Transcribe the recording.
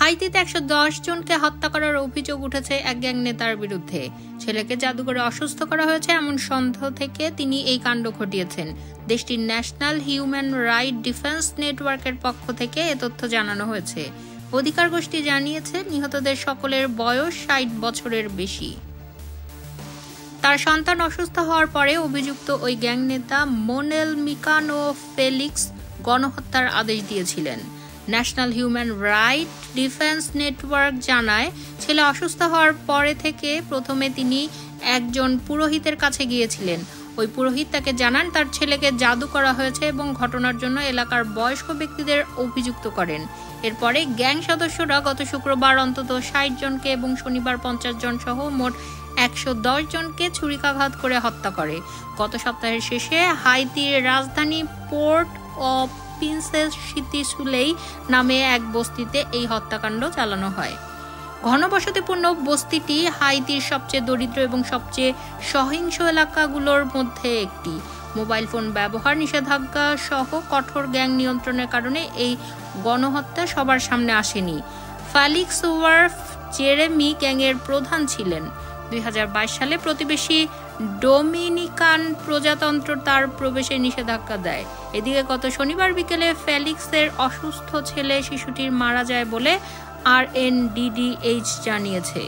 হাইতিতে 110 জনকে হত্যা করার অভিযোগ উঠেছে এক গ্যাং নেতার বিরুদ্ধে। ছেলেকে জাদুঘরে অসুস্থ করা হয়েছে এমন সন্দেহ থেকে তিনি এই কাণ্ড ঘটিয়েছেন। দেশটির ন্যাশনাল হিউম্যান রাইট ডিফেন্স নেটওয়ার্কের পক্ষ থেকে এ তথ্য জানানো হয়েছে। অধিকার গোষ্ঠী জানিয়েছে, নিহতদের সকলের বয়স 60 বছরের বেশি। তার সন্তান অসুস্থ হওয়ার পরে অভিযুক্ত ওই গ্যাং নেতা মোনেল মিকানো ফেলিক্স গণহত্যার আদেশ দিয়েছিলেন। National human right defence network জানায়, ছেলে অসুস্থ হওয়ার পরে থেকে প্রথমে তিনি একজন পুরোহিতের কাছে গিয়েছিলেন। ওই পুরোহিত তাকে জানান তার ছেলেকে জাদু করা হয়েছে এবং ঘটনার জন্য এলাকার বয়স্ক ব্যক্তিদের অভিযুক্ত করেন। এরপরে গ্যাং সদস্যরা গত শুক্রবার অন্তত 60 জনকে এবং শনিবার 50 জন সহ মোট 110 জনকে ছুরিকাঘাত করে হত্যা করে। গত সপ্তাহের শেষে হাইতির রাজধানী পোর্ট অফ প্রিন্সেস সিতিসুলেই নামে এক বস্তিতে এই হত্যাকাণ্ড চালানো হয়। ঘনবসতিপূর্ণ বস্তিটি হাইতির সবচেয়ে দরিদ্র এবং সবচেয়ে সহিংস এলাকাগুলোর মধ্যে একটি। মোবাইল ফোন ব্যবহার নিষেধাজ্ঞা সহ কঠোর গ্যাং নিয়ন্ত্রণের কারণে এই গণহত্যা সবার সামনে আসেনি। ফেলিক্স ওয়ার্ফ জেরেমি গ্যাংয়ের প্রধান ছিলেন। 2022 সালে প্রতিবেশী ডোমিনিকান প্রজাতন্ত্র তার প্রবেশে নিষেধাজ্ঞা দেয়। এদিকে গত শনিবার বিকেলে ফেলিক্সের অসুস্থ ছেলে শিশুটির মারা যায় বলে RNDDH জানিয়েছে।